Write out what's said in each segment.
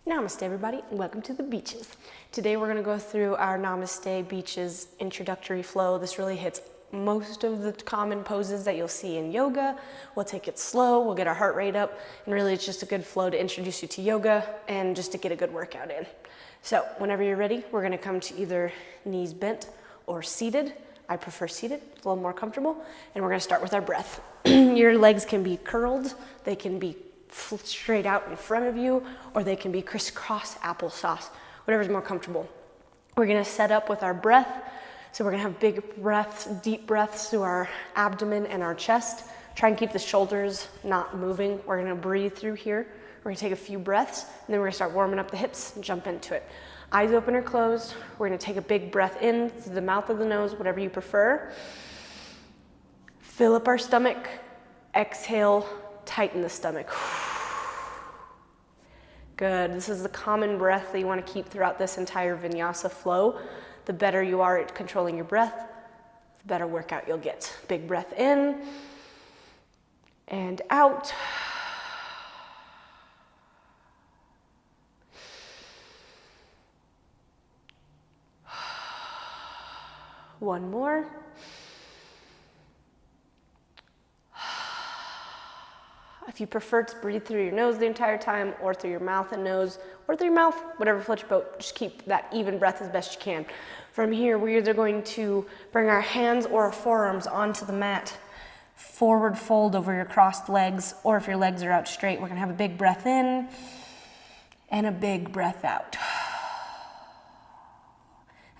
Namaste everybody, and welcome to the beaches. Today we're going to go through our Namaste Beaches introductory flow. This really hits most of the common poses that you'll see in yoga. We'll take it slow, we'll get our heart rate up, and really it's just a good flow to introduce you to yoga and just to get a good workout in. So whenever you're ready, we're going to come to either knees bent or seated. I prefer seated, it's a little more comfortable, and we're going to start with our breath. Your legs can be curled, they can be straight out in front of you, or they can be crisscross applesauce, whatever's more comfortable. We're gonna set up with our breath. So we're gonna have big breaths, deep breaths through our abdomen and our chest. Try and keep the shoulders not moving. We're gonna breathe through here. We're gonna take a few breaths, and then we're gonna start warming up the hips and jump into it. Eyes open or closed. We're gonna take a big breath in through the mouth or the nose, whatever you prefer. Fill up our stomach. Exhale, tighten the stomach. Good. This is the common breath that you want to keep throughout this entire vinyasa flow. The better you are at controlling your breath, the better workout you'll get. Big breath in and out. One more. If you prefer to breathe through your nose the entire time, or through your mouth and nose, or through your mouth, whatever floats your boat, just keep that even breath as best you can. From here, we're either going to bring our hands or our forearms onto the mat, forward fold over your crossed legs, or if your legs are out straight, we're gonna have a big breath in and a big breath out.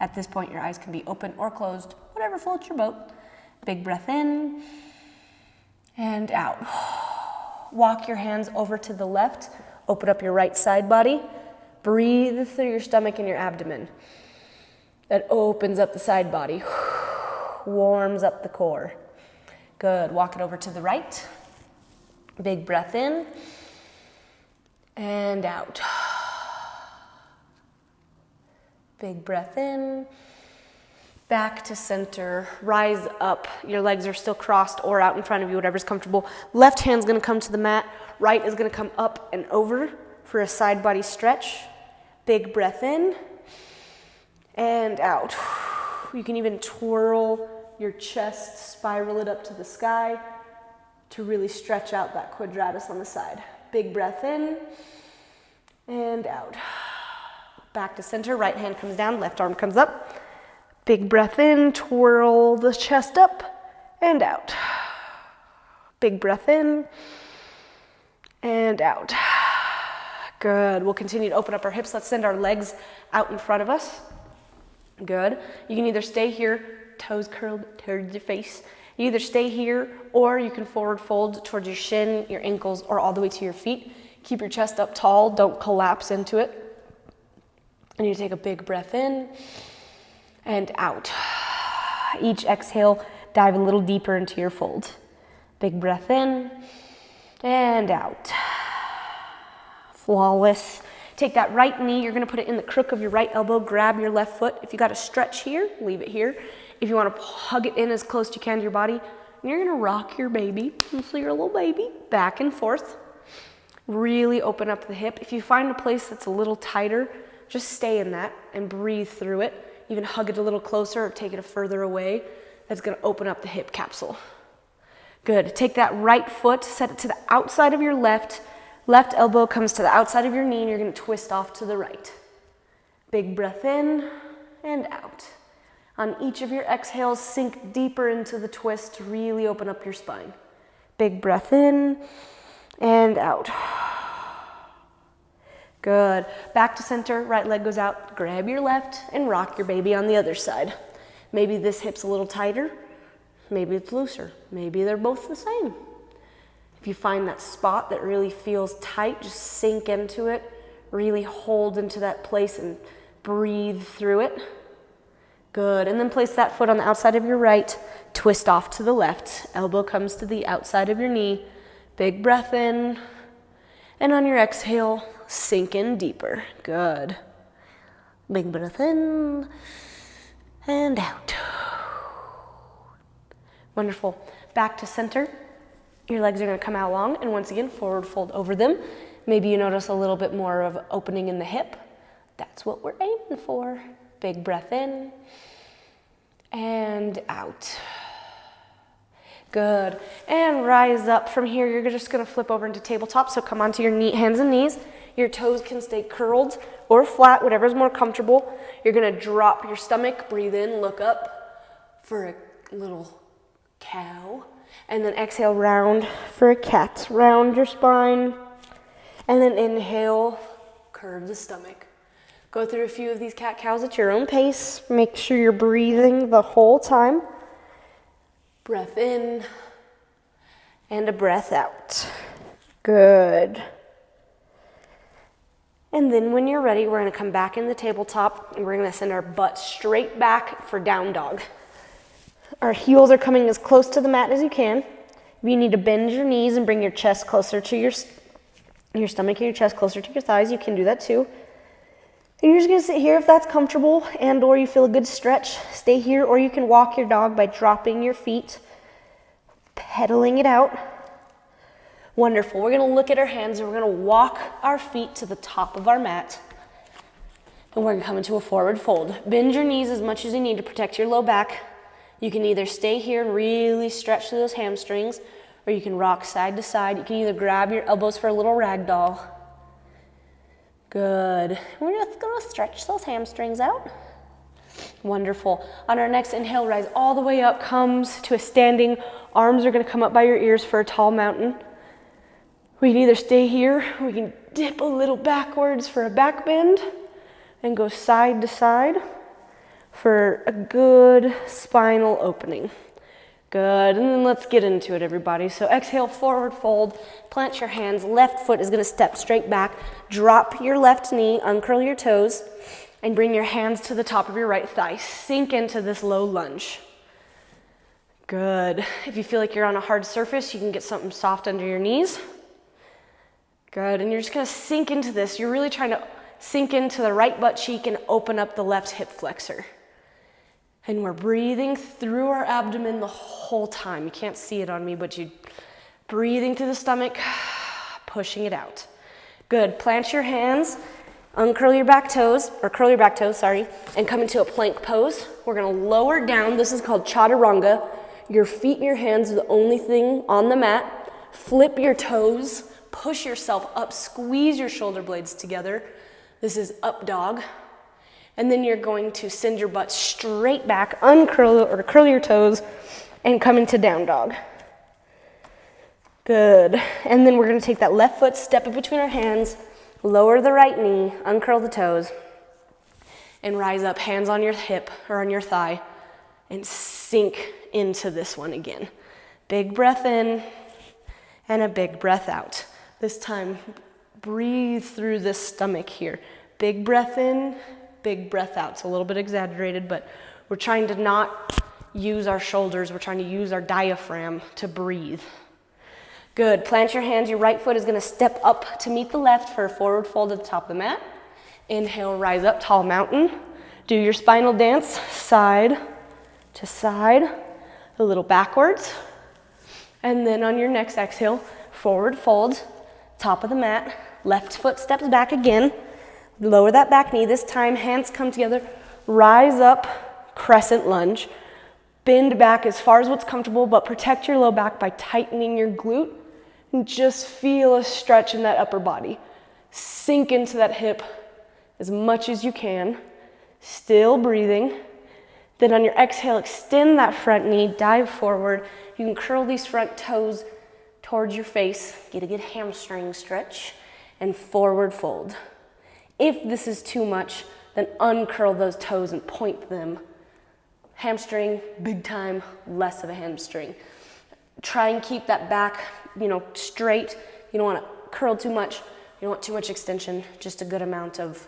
At this point, your eyes can be open or closed, whatever floats your boat. Big breath in and out. Walk your hands over to the left, open up your right side body, breathe through your stomach and your abdomen. That opens up the side body, warms up the core. Good, walk it over to the right. Big breath in and out. Big breath in. Back to center, rise up. Your legs are still crossed or out in front of you, whatever's comfortable. Left hand's gonna come to the mat, right is gonna come up and over for a side body stretch. Big breath in and out. You can even twirl your chest, spiral it up to the sky to really stretch out that quadratus on the side. Big breath in and out. Back to center, right hand comes down, left arm comes up. Big breath in, twirl the chest up and out. Big breath in and out. Good. We'll continue to open up our hips. Let's send our legs out in front of us. Good. You can either stay here, toes curled towards your face. You either stay here, or you can forward fold towards your shin, your ankles, or all the way to your feet. Keep your chest up tall. Don't collapse into it. And you take a big breath in and out. Each exhale, dive a little deeper into your fold. Big breath in and out. Flawless. Take that right knee, you're gonna put it in the crook of your right elbow, grab your left foot. If you got a stretch here, leave it here. If you wanna hug it in as close as you can to your body, you're gonna rock your baby, so your little baby, back and forth. Really open up the hip. If you find a place that's a little tighter, just stay in that and breathe through it. Even hug it a little closer or take it further away. That's gonna open up the hip capsule. Good, take that right foot, set it to the outside of your left. Left elbow comes to the outside of your knee and you're gonna twist off to the right. Big breath in and out. On each of your exhales, sink deeper into the twist to really open up your spine. Big breath in and out. Good. Back to center, right leg goes out, grab your left and rock your baby on the other side. Maybe this hip's a little tighter, maybe it's looser, maybe they're both the same. If you find that spot that really feels tight, just sink into it, really hold into that place and breathe through it. Good, and then place that foot on the outside of your right, twist off to the left, elbow comes to the outside of your knee, big breath in, and on your exhale, sink in deeper. Good. Big breath in and out. Wonderful. Back to center. Your legs are going to come out long, and once again, forward fold over them. Maybe you notice a little bit more of opening in the hip. That's what we're aiming for. Big breath in and out. Good. And rise up. From here, you're just going to flip over into tabletop. So come onto your hands and knees. Your toes can stay curled or flat, whatever's more comfortable. You're going to drop your stomach, breathe in, look up for a little cow. And then exhale, round for a cat. Round your spine. And then inhale, curve the stomach. Go through a few of these cat-cows at your own pace. Make sure you're breathing the whole time. Breath in and a breath out. Good. And then when you're ready, we're going to come back in the tabletop and we're going to send our butt straight back for down dog. Our heels are coming as close to the mat as you can. If you need to bend your knees and bring your chest closer to your stomach and your chest closer to your thighs, you can do that too. And you're just going to sit here if that's comfortable and or you feel a good stretch. Stay here, or you can walk your dog by dropping your feet, pedaling it out. Wonderful. We're going to look at our hands and we're going to walk our feet to the top of our mat. And we're going to come into a forward fold. Bend your knees as much as you need to protect your low back. You can either stay here and really stretch through those hamstrings, or you can rock side to side. You can either grab your elbows for a little ragdoll. Good. We're just going to stretch those hamstrings out. Wonderful. On our next inhale, rise all the way up, comes to a standing. Arms are going to come up by your ears for a tall mountain. We can either stay here, or we can dip a little backwards for a back bend and go side to side for a good spinal opening. Good, and then let's get into it, everybody. So exhale, forward fold, plant your hands, left foot is gonna step straight back, drop your left knee, uncurl your toes, and bring your hands to the top of your right thigh. Sink into this low lunge. Good. If you feel like you're on a hard surface, you can get something soft under your knees. Good, and you're just gonna sink into this. You're really trying to sink into the right butt cheek and open up the left hip flexor. And we're breathing through our abdomen the whole time. You can't see it on me, but you're breathing through the stomach, pushing it out. Good. Plant your hands, uncurl your back toes, or curl your back toes, sorry, and come into a plank pose. We're going to lower down. This is called Chaturanga. Your feet and your hands are the only thing on the mat. Flip your toes, push yourself up, squeeze your shoulder blades together. This is up dog. And then you're going to send your butt straight back, uncurl or curl your toes, and come into down dog. Good. And then we're going to take that left foot, step it between our hands, lower the right knee, uncurl the toes, and rise up, hands on your hip or on your thigh, and sink into this one again. Big breath in and a big breath out. This time, breathe through this stomach here. Big breath in, big breath out. It's a little bit exaggerated, but we're trying to not use our shoulders. We're trying to use our diaphragm to breathe. Good. Plant your hands. Your right foot is going to step up to meet the left for a forward fold at the top of the mat. Inhale, rise up, tall mountain. Do your spinal dance, side to side, a little backwards. And then on your next exhale, forward fold, top of the mat, left foot steps back again. Lower that back knee. This time, hands come together. Rise up, crescent lunge. Bend back as far as what's comfortable, but protect your low back by tightening your glute. And just feel a stretch in that upper body. Sink into that hip as much as you can. Still breathing. Then on your exhale, extend that front knee, dive forward. You can curl these front toes towards your face. Get a good hamstring stretch. And forward fold. If this is too much, then uncurl those toes and point them. Hamstring, big time, less of a hamstring. Try and keep that back, straight. You don't want to curl too much. You don't want too much extension, just a good amount of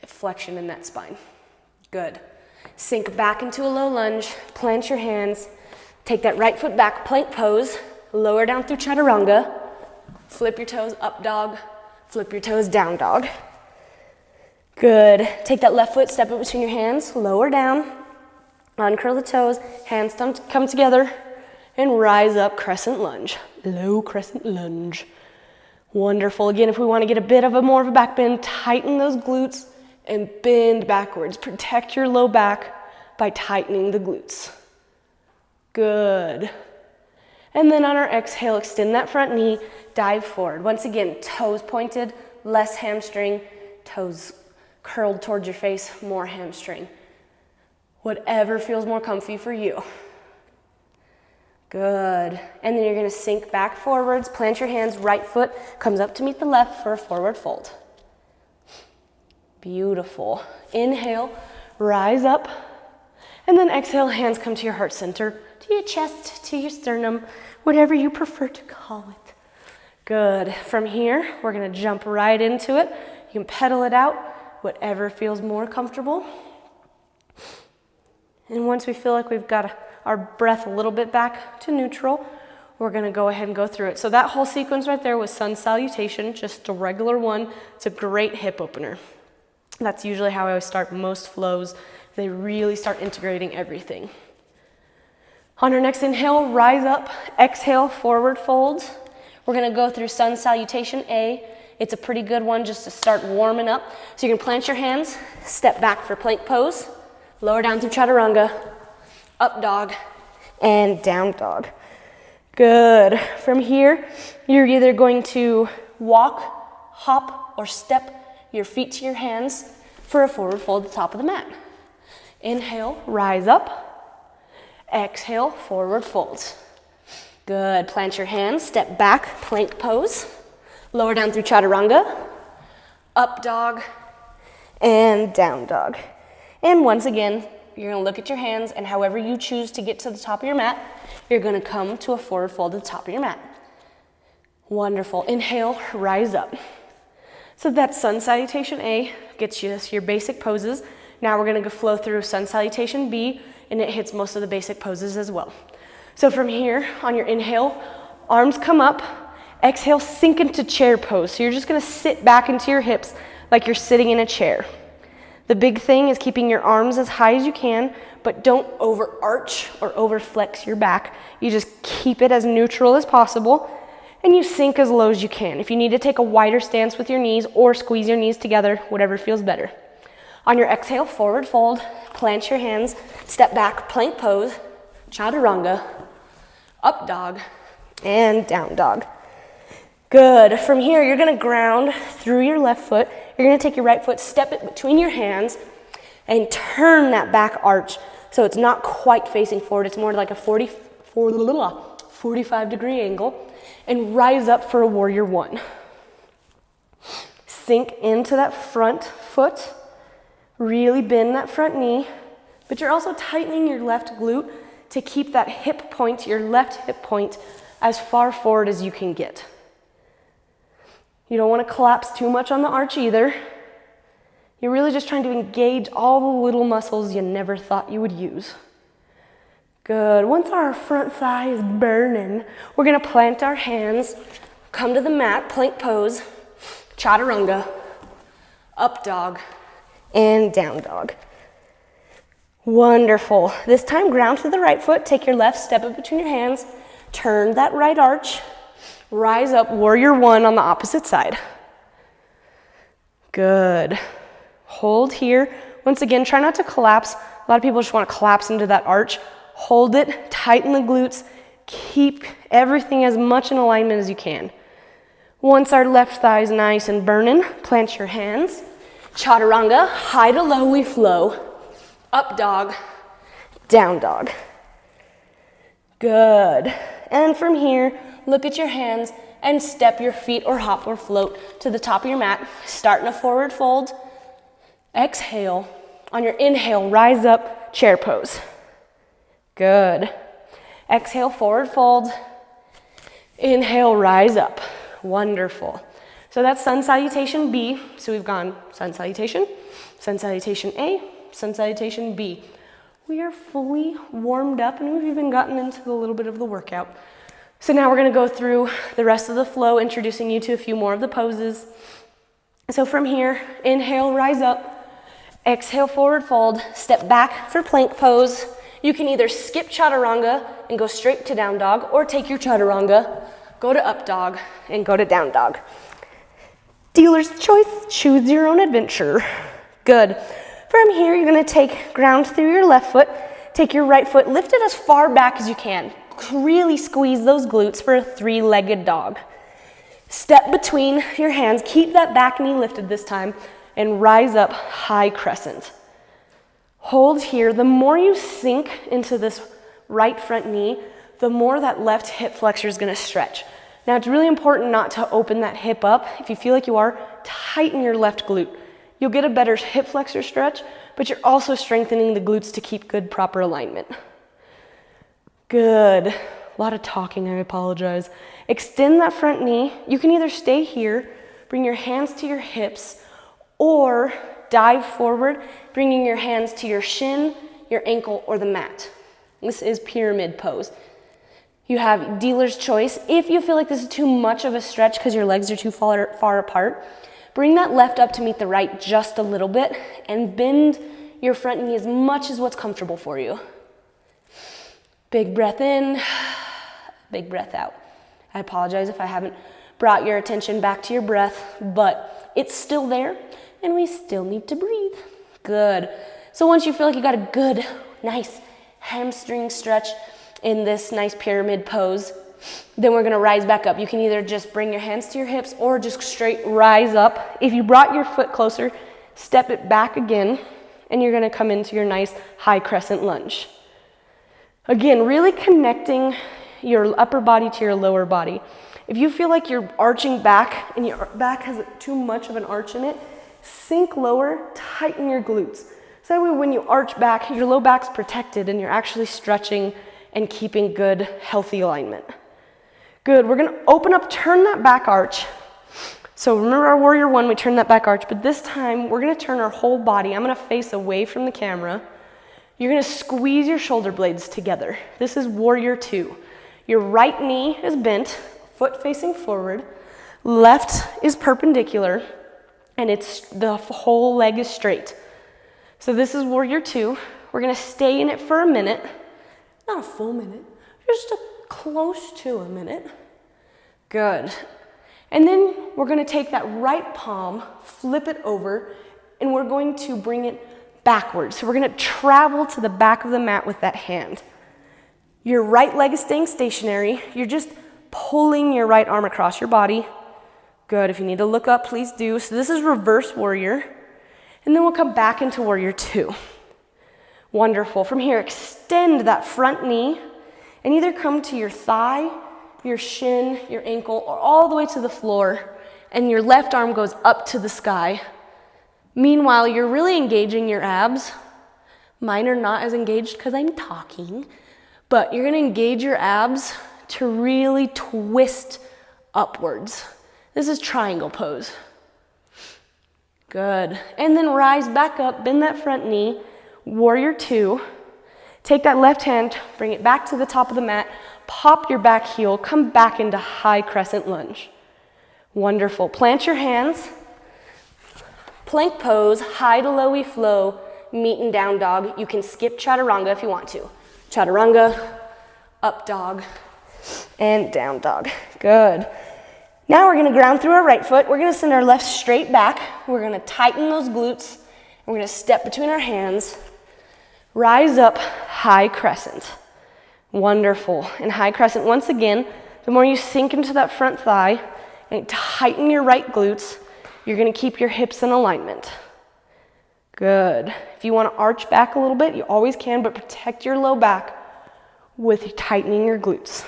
flexion in that spine. Good. Sink back into a low lunge, plant your hands, take that right foot back, plank pose, lower down through Chaturanga, flip your toes, up dog, flip your toes, down dog. Good. Take that left foot, step it between your hands, lower down, uncurl the toes, hands come together, and rise up, crescent lunge. Low crescent lunge. Wonderful. Again, if we want to get a bit of a more of a back bend, tighten those glutes and bend backwards. Protect your low back by tightening the glutes. Good. And then on our exhale, extend that front knee, dive forward. Once again, toes pointed, less hamstring, toes curled towards your face, more hamstring. Whatever feels more comfy for you. Good. And then you're going to sink back forwards, plant your hands, right foot comes up to meet the left for a forward fold. Beautiful. Inhale, rise up, and then exhale, hands come to your heart center, to your chest, to your sternum, whatever you prefer to call it. Good. From here, we're going to jump right into it. You can pedal it out, whatever feels more comfortable. And once we feel like we've got our breath a little bit back to neutral, we're going to go ahead and go through it. So that whole sequence right there was sun salutation, just a regular one. It's a great hip opener. That's usually how I always start most flows. They really start integrating everything. On our next inhale, rise up. Exhale, forward fold. We're going to go through sun salutation A. It's a pretty good one just to start warming up. So you can plant your hands, step back for plank pose, lower down through chaturanga, up dog, and down dog. Good. From here, you're either going to walk, hop, or step your feet to your hands for a forward fold at the top of the mat. Inhale, rise up. Exhale, forward fold. Good. Plant your hands, step back, plank pose. Lower down through chaturanga, up dog, and down dog. And once again, you're going to look at your hands, and however you choose to get to the top of your mat, you're going to come to a forward fold at the top of your mat. Wonderful. Inhale, rise up. So that's sun salutation A, gets you your basic poses. Now we're going to go flow through sun salutation B, and it hits most of the basic poses as well. So from here, on your inhale, arms come up. Exhale, sink into chair pose. So you're just going to sit back into your hips like you're sitting in a chair. The big thing is keeping your arms as high as you can, but don't overarch or overflex your back. You just keep it as neutral as possible, and you sink as low as you can. If you need to take a wider stance with your knees or squeeze your knees together, whatever feels better. On your exhale, forward fold, plant your hands, step back, plank pose, chaturanga, up dog, and down dog. Good. From here, you're going to ground through your left foot. You're going to take your right foot, step it between your hands, and turn that back arch so it's not quite facing forward. It's more like a 45-degree angle, and rise up for a warrior one. Sink into that front foot. Really bend that front knee, but you're also tightening your left glute to keep that hip point, your left hip point, as far forward as you can get. You don't want to collapse too much on the arch either. You're really just trying to engage all the little muscles you never thought you would use. Good. Once our front thigh is burning, we're going to plant our hands, come to the mat, plank pose, chaturanga, up dog, and down dog. Wonderful. This time, ground to the right foot, take your left, step it between your hands, turn that right arch, rise up, warrior one on the opposite side. Good. Hold here. Once again, try not to collapse. A lot of people just want to collapse into that arch. Hold it, tighten the glutes, keep everything as much in alignment as you can. Once our left thigh is nice and burning, plant your hands. Chaturanga, high to low we flow. Up dog, down dog. Good. And from here, look at your hands and step your feet or hop or float to the top of your mat. Start in a forward fold. Exhale. On your inhale, rise up, chair pose. Good. Exhale, forward fold. Inhale, rise up. Wonderful. So that's sun salutation B. So we've gone sun salutation A, sun salutation B. We are fully warmed up, and we've even gotten into a little bit of the workout. So now we're going to go through the rest of the flow, introducing you to a few more of the poses. So from here, inhale, rise up. Exhale, forward fold. Step back for plank pose. You can either skip chaturanga and go straight to down dog, or take your chaturanga, go to up dog, and go to down dog. Dealer's choice, choose your own adventure. Good. From here, you're gonna take ground through your left foot, take your right foot, lift it as far back as you can. Really squeeze those glutes for a three-legged dog. Step between your hands, keep that back knee lifted this time, and rise up, high crescent. Hold here. The more you sink into this right front knee, the more that left hip flexor is gonna stretch. Now, it's really important not to open that hip up. If you feel like you are, tighten your left glute. You'll get a better hip flexor stretch, but you're also strengthening the glutes to keep good, proper alignment. Good. A lot of talking, I apologize. Extend that front knee. You can either stay here, bring your hands to your hips, or dive forward, bringing your hands to your shin, your ankle, or the mat. This is pyramid pose. You have dealer's choice. If you feel like this is too much of a stretch because your legs are too far apart, bring that left up to meet the right just a little bit and bend your front knee as much as what's comfortable for you. Big breath in, big breath out. I apologize if I haven't brought your attention back to your breath, but it's still there and we still need to breathe. Good. So once you feel like you got a good, nice hamstring stretch in this nice pyramid pose, then we're gonna rise back up. You can either just bring your hands to your hips or just straight rise up. If you brought your foot closer, step it back again, and you're gonna come into your nice high crescent lunge. Again, really connecting your upper body to your lower body. If you feel like you're arching back and your back has too much of an arch in it, sink lower, tighten your glutes. So that way when you arch back, your low back's protected and you're actually stretching and keeping good, healthy alignment. Good, we're gonna open up, turn that back arch. So remember our warrior one, we turned that back arch, but this time we're gonna turn our whole body. I'm gonna face away from the camera. You're gonna squeeze your shoulder blades together. This is warrior two. Your right knee is bent, foot facing forward. Left is perpendicular, and the whole leg is straight. So this is warrior two. We're gonna stay in it for a minute. Not a full minute, just close to a minute. Good. And then we're gonna take that right palm, flip it over, and we're going to bring it backwards. So we're gonna travel to the back of the mat with that hand. Your right leg is staying stationary. You're just pulling your right arm across your body. Good, if you need to look up, please do. So this is reverse warrior. And then we'll come back into warrior two. Wonderful. From here, extend that front knee and either come to your thigh, your shin, your ankle, or all the way to the floor, and your left arm goes up to the sky. Meanwhile, you're really engaging your abs. Mine are not as engaged because I'm talking, but you're gonna engage your abs to really twist upwards. This is triangle pose. Good. And then rise back up, bend that front knee, warrior two. Take that left hand, bring it back to the top of the mat, pop your back heel, come back into high crescent lunge. Wonderful. Plant your hands. Plank pose, high to low we flow, meet and down dog. You can skip chaturanga if you want to. Chaturanga, up dog, and down dog. Good. Now we're gonna ground through our right foot. We're gonna send our left straight back. We're gonna tighten those glutes. We're gonna step between our hands. Rise up, high crescent. Wonderful. And high crescent, once again, the more you sink into that front thigh and tighten your right glutes, you're gonna keep your hips in alignment. Good. If you wanna arch back a little bit, you always can, but protect your low back with tightening your glutes.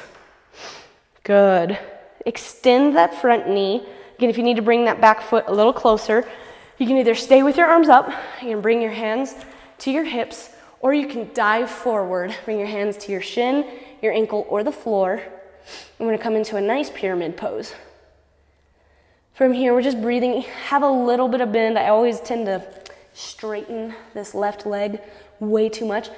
Good. Extend that front knee. Again, if you need to bring that back foot a little closer, you can either stay with your arms up, you can bring your hands to your hips, or you can dive forward, bring your hands to your shin, your ankle, or the floor. I'm gonna come into a nice pyramid pose. From here, we're just breathing, have a little bit of bend. I always tend to straighten this left leg way too much.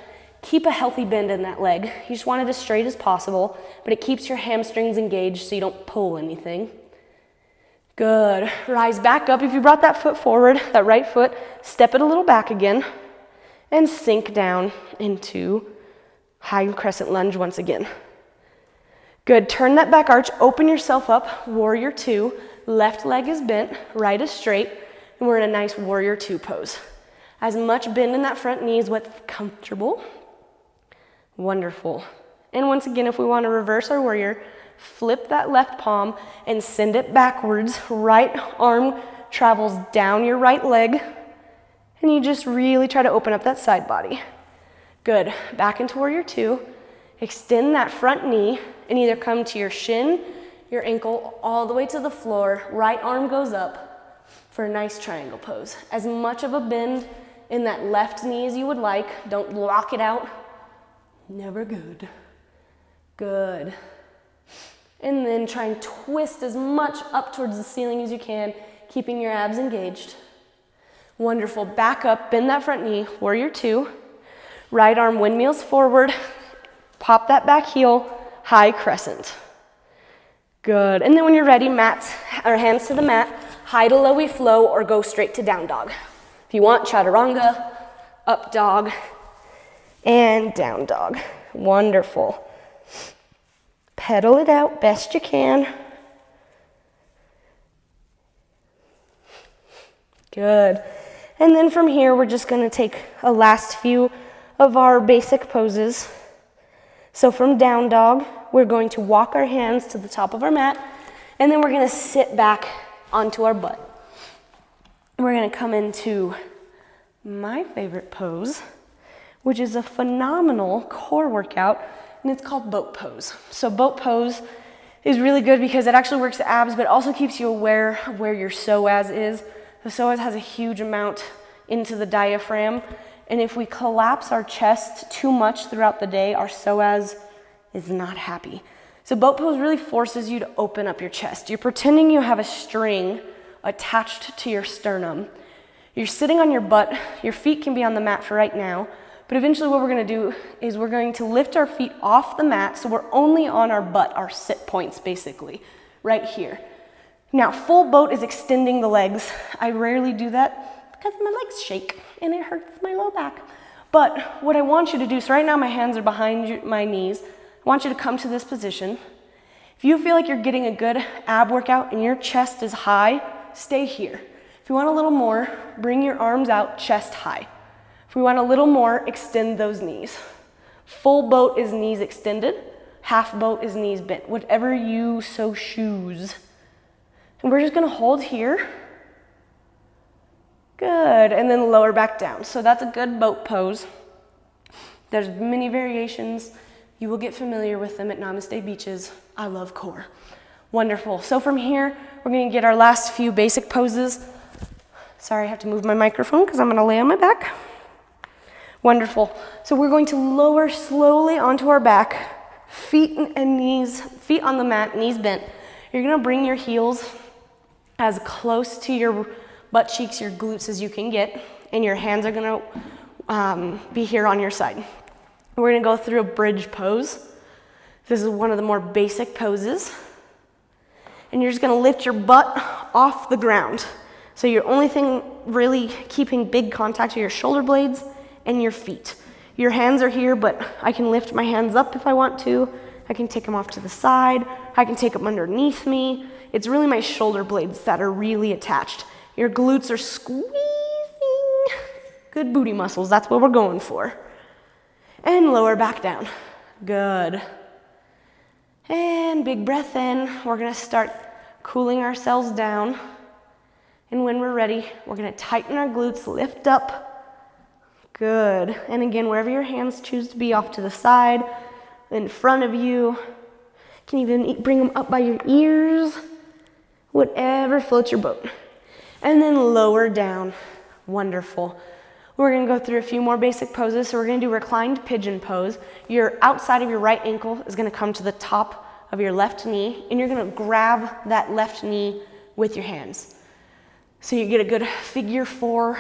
Keep a healthy bend in that leg. You just want it as straight as possible, but it keeps your hamstrings engaged so you don't pull anything. Good. Rise back up. If you brought that foot forward, that right foot, step it a little back again and sink down into high crescent lunge once again. Good, turn that back arch, open yourself up, warrior two. Left leg is bent, right is straight, and we're in a nice warrior two pose. As much bend in that front knee as what's comfortable. Wonderful. And once again, if we want to reverse our warrior, flip that left palm and send it backwards. Right arm travels down your right leg, and you just really try to open up that side body. Good, back into warrior two. Extend that front knee and either come to your shin, your ankle, all the way to the floor. Right arm goes up for a nice triangle pose. As much of a bend in that left knee as you would like. Don't lock it out. Never good. Good. And then try and twist as much up towards the ceiling as you can, keeping your abs engaged. Wonderful. Back up, bend that front knee, warrior two. Right arm windmills forward. Pop that back heel, high crescent. Good. And then when you're ready, hands to the mat, high to low we flow, or go straight to down dog. If you want, chaturanga, up dog, and down dog. Wonderful. Pedal it out best you can. Good. And then from here, we're just going to take a last few of our basic poses. So from down dog, we're going to walk our hands to the top of our mat, and then we're going to sit back onto our butt. We're going to come into my favorite pose, which is a phenomenal core workout, and it's called boat pose. So boat pose is really good because it actually works the abs, but also keeps you aware of where your psoas is. The psoas has a huge amount into the diaphragm, and if we collapse our chest too much throughout the day, our psoas is not happy. So boat pose really forces you to open up your chest. You're pretending you have a string attached to your sternum. You're sitting on your butt. Your feet can be on the mat for right now, but eventually what we're going to do is we're going to lift our feet off the mat, so we're only on our butt, our sit points basically, right here. Now, full boat is extending the legs. I rarely do that because my legs shake and it hurts my low back. But what I want you to do, so right now my hands are behind my knees. I want you to come to this position. If you feel like you're getting a good ab workout and your chest is high, stay here. If you want a little more, bring your arms out, chest high. If we want a little more, extend those knees. Full boat is knees extended. Half boat is knees bent, whatever you so choose. And we're just gonna hold here. Good, and then lower back down. So that's a good boat pose. There's many variations. You will get familiar with them at Namaste Beaches. I love core. Wonderful. So from here, we're gonna get our last few basic poses. Sorry, I have to move my microphone because I'm gonna lay on my back. Wonderful. So we're going to lower slowly onto our back, feet and knees, feet on the mat, knees bent. You're gonna bring your heels as close to your butt cheeks, your glutes as you can get, and your hands are gonna be here on your side. We're gonna go through a bridge pose. This is one of the more basic poses. And you're just gonna lift your butt off the ground. So your only thing really keeping big contact are your shoulder blades and your feet. Your hands are here, but I can lift my hands up if I want to. I can take them off to the side. I can take them underneath me. It's really my shoulder blades that are really attached. Your glutes are squeezing. Good booty muscles, that's what we're going for. And lower back down. Good. And big breath in. We're gonna start cooling ourselves down. And when we're ready, we're gonna tighten our glutes, lift up. Good. And again, wherever your hands choose to be, off to the side, in front of you. You can even bring them up by your ears. Whatever floats your boat. And then lower down. Wonderful. We're gonna go through a few more basic poses. So we're gonna do reclined pigeon pose. Your outside of your right ankle is gonna come to the top of your left knee, and you're gonna grab that left knee with your hands. So you get a good figure four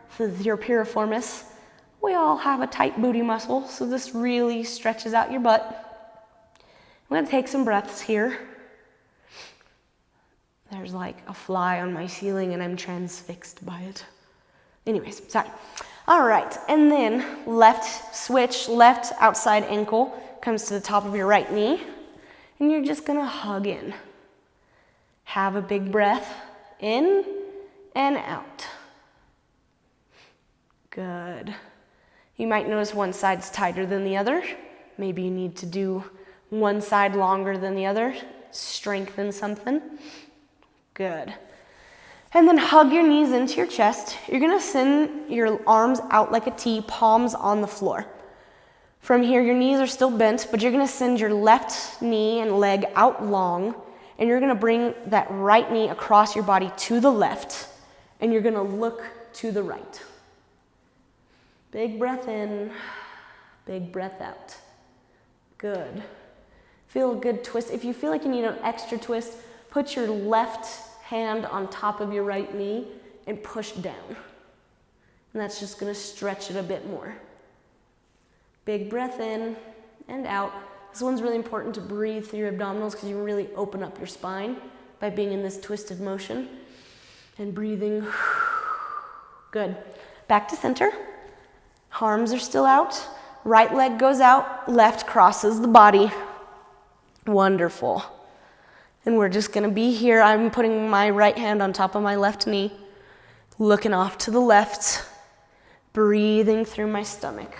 for your piriformis. We all have a tight booty muscle, so this really stretches out your butt. I'm gonna take some breaths here. There's like a fly on my ceiling and I'm transfixed by it. Anyways, sorry. All right, and then left switch, left outside ankle comes to the top of your right knee. and you're just gonna hug in. Have a big breath in and out. Good. You might notice one side's tighter than the other. Maybe you need to do one side longer than the other. Strengthen something. Good. And then hug your knees into your chest. You're gonna send your arms out like a T, palms on the floor. From here, your knees are still bent, but you're gonna send your left knee and leg out long, and you're gonna bring that right knee across your body to the left, and you're gonna look to the right. Big breath in, big breath out. Good. Feel a good twist. If you feel like you need an extra twist, put your left hand on top of your right knee and push down. And that's just gonna stretch it a bit more. Big breath in and out. This one's really important to breathe through your abdominals because you can really open up your spine by being in this twisted motion and breathing. Good. Back to center. Arms are still out. Right leg goes out. Left crosses the body. Wonderful. And we're just gonna be here. I'm putting my right hand on top of my left knee, looking off to the left, breathing through my stomach.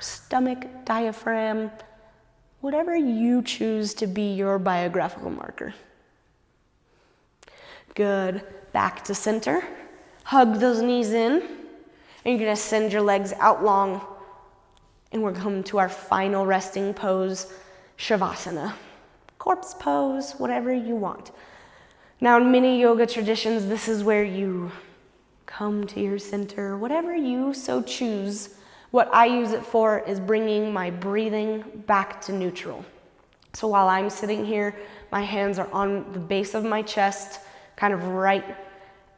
Stomach, diaphragm, whatever you choose to be your biographical marker. Good. Back to center. Hug those knees in, and you're gonna send your legs out long, and we're coming to our final resting pose, Shavasana. Corpse pose, whatever you want. Now, in many yoga traditions, this is where you come to your center, whatever you so choose. What I use it for is bringing my breathing back to neutral. So while I'm sitting here, my hands are on the base of my chest, kind of right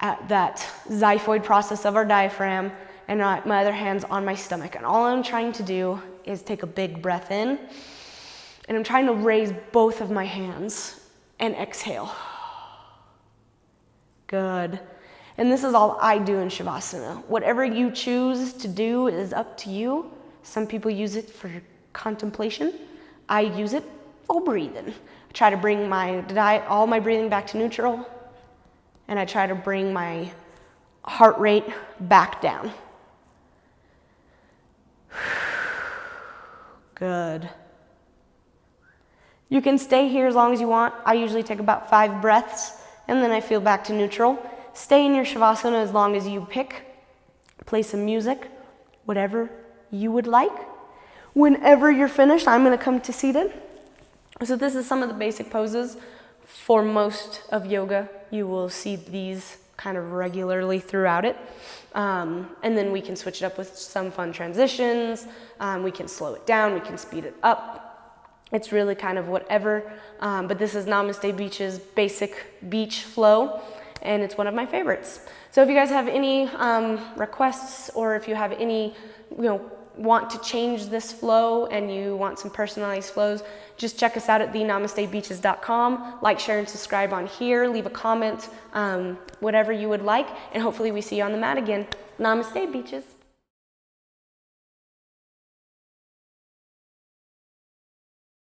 at that xiphoid process of our diaphragm, and my other hand's on my stomach. And all I'm trying to do is take a big breath in, and I'm trying to raise both of my hands and exhale. Good. And this is all I do in Shavasana. Whatever you choose to do is up to you. Some people use it for contemplation. I use it for breathing. I try to bring all my breathing back to neutral, and I try to bring my heart rate back down. Good. You can stay here as long as you want. I usually take about 5 breaths, and then I feel back to neutral. Stay in your Shavasana as long as you pick. Play some music, whatever you would like. Whenever you're finished, I'm gonna come to seated. So this is some of the basic poses. For most of yoga, you will see these kind of regularly throughout it. And then we can switch it up with some fun transitions. We can slow it down, we can speed it up. It's really kind of whatever. But this is Namaste Beach's basic beach flow, and it's one of my favorites. So if you guys have any requests, or if you have any, want to change this flow and you want some personalized flows, just check us out at thenamastebeaches.com. Like, share, and subscribe on here. Leave a comment, whatever you would like, and hopefully we see you on the mat again. Namaste, beaches.